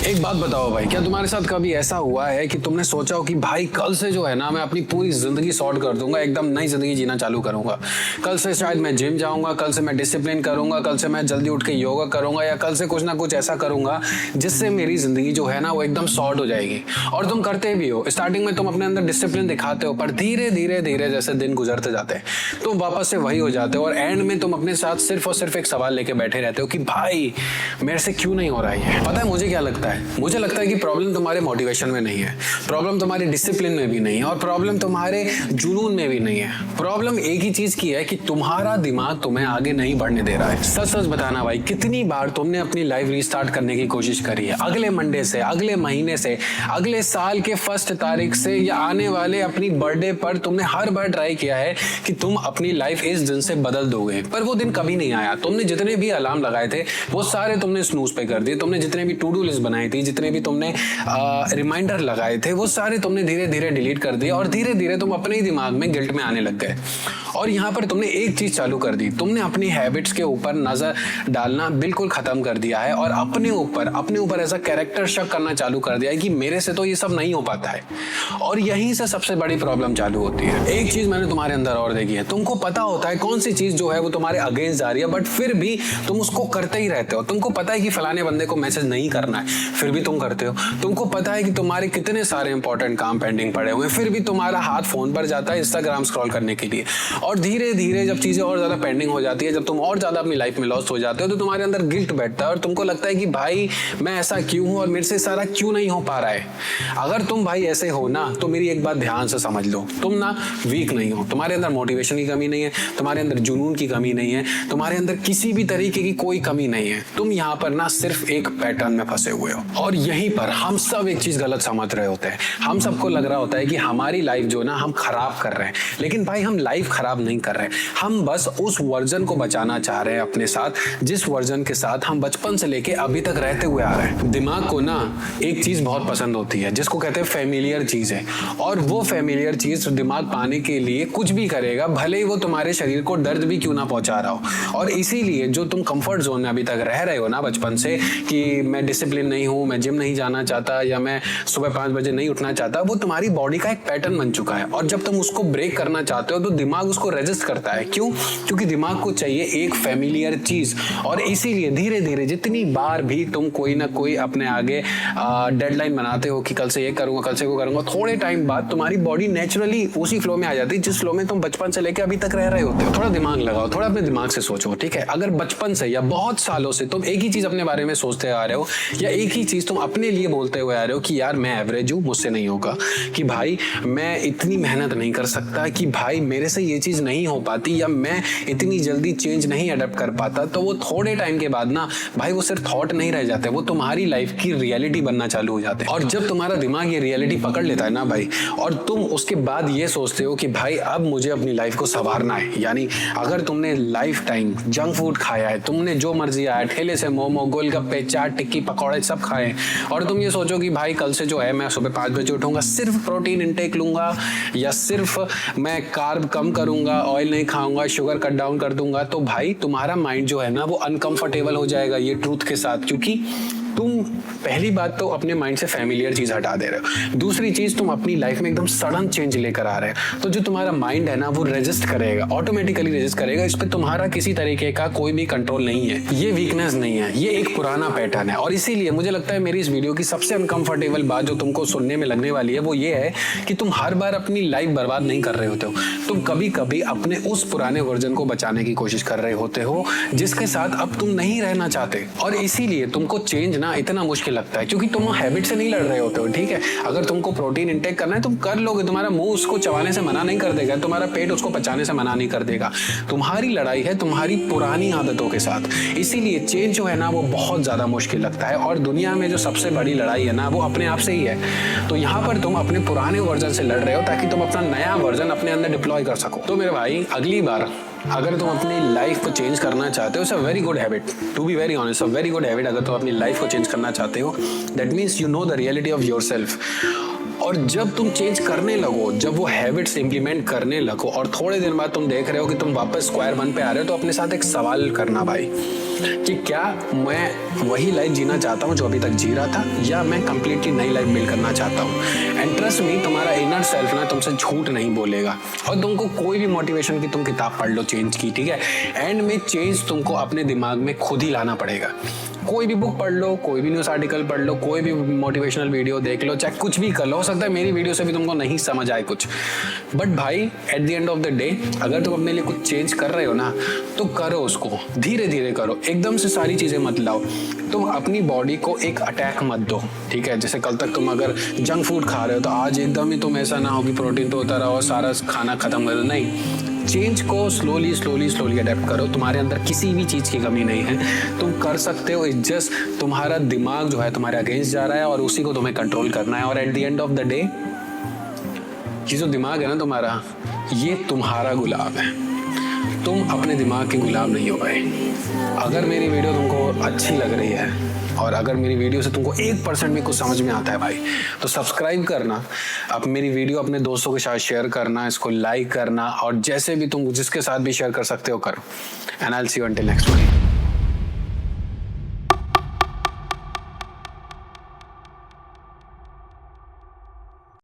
एक बात बताओ भाई, क्या तुम्हारे साथ कभी ऐसा हुआ है कि तुमने सोचा हो कि भाई कल से जो है ना मैं अपनी पूरी जिंदगी सॉर्ट कर दूंगा, एकदम नई जिंदगी जीना चालू करूंगा। कल से शायद मैं जिम जाऊंगा, कल से मैं डिसिप्लिन करूंगा, कल से मैं जल्दी उठ के योगा करूंगा, या कल से कुछ ना कुछ ऐसा करूंगा जिससे मेरी जिंदगी जो है ना वो एकदम सॉर्ट हो जाएगी। और तुम करते भी हो। स्टार्टिंग में तुम अपने अंदर डिसिप्लिन दिखाते हो, पर धीरे धीरे धीरे जैसे दिन गुजरते जाते हैं तुम वापस से वही हो जाते हो, और एंड में तुम अपने साथ सिर्फ और सिर्फ एक सवाल लेके बैठे रहते हो कि भाई मेरे से क्यों नहीं हो रहा है। पता है मुझे क्या लगता है? मुझे लगता है कि प्रॉब्लम तुम्हारे मोटिवेशन में नहीं है, प्रॉब्लम तुम्हारे डिसिप्लिन में भी नहीं है, और प्रॉब्लम तुम्हारे जुनून में भी नहीं है। प्रॉब्लम एक ही चीज की है कि तुम्हारा दिमाग तुम्हें आगे नहीं बढ़ने दे रहा है। सच सच बताना भाई, कितनी बार तुमने अपनी लाइफ रिस्टार्ट करने की कोशिश करी है? अगले मंडे से, अगले महीने से, अगले साल के फर्स्ट तारीख से, या आने वाले अपनी बर्थडे पर तुमने हर बार ट्राई किया है कि तुम अपनी लाइफ इस दिन से बदल दोगे, पर वो दिन कभी नहीं आया। तुमने जितने भी अलार्म लगाए थे वो सारे तुमने स्नूज पे कर दिए, तुमने जितने भी टू डू लिस्ट बनाई थी, जितने भी तुमने रिमाइंडर लगाए थे वो सारे तुमने धीरे धीरे डिलीट कर दिए, और धीरे धीरे तुम अपने ही दिमाग में गिल्ट में आने लग गए। और यहाँ पर तुमने एक चीज चालू कर दी, तुमने अपनी हैबिट्स के ऊपर नजर डालना बिल्कुल खत्म कर दिया है, और अपने ऊपर ऐसा कैरेक्टर शक करना चालू कर दिया है कि मेरे से तो ये सब नहीं हो पाता है। और यहीं से सबसे बड़ी प्रॉब्लम चालू होती है। एक चीज मैंने तुम्हारे अंदर और देखी है, तुमको पता होता है कौन सी चीज जो है वो तुम्हारे अगेंस्ट जा रही है, बट फिर भी तुम उसको करते ही रहते हो। तुमको पता है कि फलाने बंदे को मैसेज नहीं करना है, फिर भी तुम करते हो। तुमको पता है कि तुम्हारे कितने सारे इंपॉर्टेंट काम पेंडिंग पड़े हुए हैं, फिर भी तुम्हारा हाथ फोन पर जाता है इंस्टाग्राम स्क्रॉल करने के लिए। और धीरे धीरे जब चीजें और ज्यादा पेंडिंग हो जाती है, जब तुम और ज्यादा अपनी लाइफ में लॉस्ट हो जाते हो, तो तुम्हारे अंदर गिल्ट बैठता है और तुमको लगता है कि भाई मैं ऐसा क्यों हूं और मेरे से सारा क्यों नहीं हो पा रहा है। अगर तुम भाई ऐसे हो ना, तो मेरी एक बात ध्यान से समझ लो, तुम ना वीक नहीं हो, तुम्हारे अंदर मोटिवेशन की कमी नहीं है, तुम्हारे अंदर जुनून की कमी नहीं है, तुम्हारे अंदर किसी भी तरीके की कोई कमी नहीं है। तुम यहाँ पर ना सिर्फ एक पैटर्न में फंसे हुए हो। और यहीं पर हम सब एक चीज गलत समझ रहे होते हैं। हम सबको लग रहा होता है कि हमारी लाइफ जो ना हम खराब कर रहे हैं, लेकिन भाई हम लाइफ खराब नहीं कर रहे हैं। हम बस उस वर्जन को बचाना चाह रहे हैं अपने साथ, जिस वर्जन के साथ हम बचपन से लेके अभी तक रहते हुए आ रहे हैं। दिमाग को ना एक चीज बहुत पसंद होती है जिसको कहते हैं फेमिलियर चीज है, और वो फेमिलियर चीज दिमाग पाने के लिए कुछ भी करेगा, भले ही वो तुम्हारे शरीर को दर्द भी क्यों ना पहुंचा रहा हो। और इसीलिए जो तुम कंफर्ट जोन में अभी तक रह रहे हो ना बचपन से, कि मैं डिसिप्लिन नहीं हूं, मैं जिम नहीं जाना चाहता, या मैं सुबह 5 बजे नहीं उठना चाहता, वो तुम्हारी बॉडी का एक पैटर्न बन चुका है। और जब तुम उसको ब्रेक करना चाहते हो तो दिमाग उसको रेजिस्ट करता है। क्यों? क्योंकि दिमाग को चाहिए एक फेमिलियर चीज। और इसीलिए धीरे धीरे जितनी बार भी तुम कोई ना कोई अपने आगे डेडलाइन बनाते हो कि कल से ये करूंगा, कल से वो करूंगा, थोड़े टाइम बाद तुम्हारी बॉडी नेचुरली उसी फ्लो में आ जाती है जिस फ्लो में तुम बचपन से लेकर अभी तक रह रहे होते हो। थोड़ा दिमाग लगाओ, थोड़ा अपने दिमाग से सोचो, ठीक है? अगर बचपन से या बहुत सालों से तुम एक ही चीज अपने बारे में सोचते आ रहे हो, या एक ही चीज तुम अपने लिए बोलते हुए आ रहे हो कि यार मैं एवरेज हूं, मुझसे नहीं होगा, कि भाई मैं इतनी मेहनत नहीं कर सकता, कि भाई मेरे से ये चीज नहीं हो पाती, या मैं इतनी जल्दी चेंज नहीं अडेप्ट कर पाता, तो वो थोड़े टाइम के बाद ना भाई वो सिर्फ थॉट नहीं रह जाते, वो तुम्हारी लाइफ की रियलिटी बनना चालू हो जाते हैं। और जब तुम्हारा दिमाग ये रियलिटी पकड़ लेता है ना भाई, और तुम उसके बाद ये सोचते हो कि भाई अब मुझे अपनी लाइफ को संवारना है, यानी अगर तुमने लाइफ टाइम जंक फूड खाया है, तुमने जो मर्जी आया, ठेले से मोमो, गोलगप्पे, चाट, टिक्की, पकौड़े सब खाए, और तुम ये सोचो कि भाई कल से जो है मैं सुबह 5 बजे उठूंगा, सिर्फ प्रोटीन इंटेक लूंगा, या सिर्फ मैं कार्ब कम करूंगा, ऑयल नहीं खाऊंगा, शुगर कट डाउन कर दूंगा, तो भाई तुम्हारा माइंड जो है ना वो अनकंफर्टेबल हो जाएगा ये ट्रूथ के साथ। क्योंकि तुम पहली बात तो अपने माइंड से फैमिलियर चीज हटा दे रहे हो, दूसरी चीज तुम अपनी लाइफ में एकदम सडन चेंज लेकर आ रहे हो, तो जो तुम्हारा माइंड है ना वो रेजिस्ट करेगा, ऑटोमेटिकली रेजिस्ट करेगा। इस पे तुम्हारा किसी तरीके का कोई भी कंट्रोल नहीं है, ये वीकनेस नहीं है, ये एक पुराना पैटर्न है। और इसीलिए मुझे लगता है मेरी इस वीडियो की सबसे अनकंफर्टेबल बात जो तुमको सुनने में लगने वाली है वो ये है कि तुम हर बार अपनी लाइफ बर्बाद नहीं कर रहे होते हो, तुम कभी कभी अपने उस पुराने वर्जन को बचाने की कोशिश कर रहे होते हो जिसके साथ अब तुम नहीं रहना चाहते। और इसीलिए तुमको चेंज ना इतना मुश्किल लगता है, क्योंकि तुम हैबिट से नहीं लड़ रहे होते हो, ठीक है? अगर तुमको प्रोटीन इंटेक करना है तुम कर लोगे, तुम्हारा मुंह उसको चबाने से मना नहीं कर देगा, तुम्हारा पेट उसको पचाने से मना नहीं कर देगा। तुम्हारी लड़ाई है तुम्हारी पुरानी आदतों के साथ, इसीलिए चेंज जो है ना वो बहुत ज्यादा मुश्किल लगता है। और दुनिया में जो सबसे बड़ी लड़ाई है ना वो अपने आप से ही है। तो यहाँ पर तुम अपने पुराने वर्जन से लड़ रहे हो ताकि तुम अपना नया वर्जन अपने अंदर डिप्लॉय कर सको। तो मेरे भाई अगली बार अगर तुम अपनी लाइफ को चेंज करना चाहते हो, it's a very good habit, to be very honest, a very good habit. अगर तुम अपनी लाइफ को चेंज करना चाहते हो, that means you know the reality of yourself. और जब तुम चेंज करने लगो, जब वो हैबिट्स इंप्लीमेंट करने लगो और थोड़े दिन बाद तुम देख रहे हो कि तुम वापस स्क्वायर वन पे आ रहे हो, तो अपने साथ एक सवाल करना भाई कि क्या मैं वही लाइफ जीना चाहता हूँ जो अभी तक जी रहा था, या मैं कंप्लीटली नई लाइफ बिल्ड करना चाहता हूँ। एंड ट्रस्ट मी, तुम्हारा इनर सेल्फ ना तुमसे झूठ नहीं बोलेगा। और तुमको कोई भी मोटिवेशन की तुम किताब पढ़ लो चेंज की, ठीक है, एंड में चेंज तुमको अपने दिमाग में खुद ही लाना पड़ेगा। कोई भी बुक पढ़ लो, कोई भी न्यूज़ आर्टिकल पढ़ लो, कोई भी मोटिवेशनल वीडियो देख लो, चाहे कुछ भी कर लो, हो सकता है मेरी वीडियो से भी तुमको नहीं समझ आए कुछ, बट भाई at the end of the day अगर तुम अपने लिए कुछ चेंज कर रहे हो ना, तो करो उसको, धीरे धीरे करो, एकदम से सारी चीज़ें मत लाओ। तुम अपनी बॉडी को एक अटैक मत दो, ठीक है। जैसे कल तक तुम अगर जंक फूड खा रहे हो तो आज एकदम ही तुम ऐसा ना हो कि प्रोटीन तो होता रहो और सारा खाना खत्म कर दो, नहीं। चेंज को स्लोली स्लोली स्लोली अडेप्ट करो। तुम्हारे अंदर किसी भी चीज़ की कमी नहीं है, तुम कर सकते हो। इट्स जस्ट तुम्हारा दिमाग जो है तुम्हारे अगेंस्ट जा रहा है और उसी को तुम्हें कंट्रोल करना है। और at the end of the day ये जो दिमाग है ना तुम्हारा, ये तुम्हारा गुलाम है, तुम अपने दिमाग के गुलाम नहीं हो भाई। अगर मेरी वीडियो तुमको अच्छी लग रही है और अगर मेरी वीडियो से तुमको 1% भी कुछ समझ में आता है भाई, तो सब्सक्राइब करना, अब मेरी वीडियो अपने दोस्तों के साथ शेयर करना, इसको लाइक करना, और जैसे भी तुम जिसके साथ भी शेयर कर सकते हो करो। And I will see you until next one.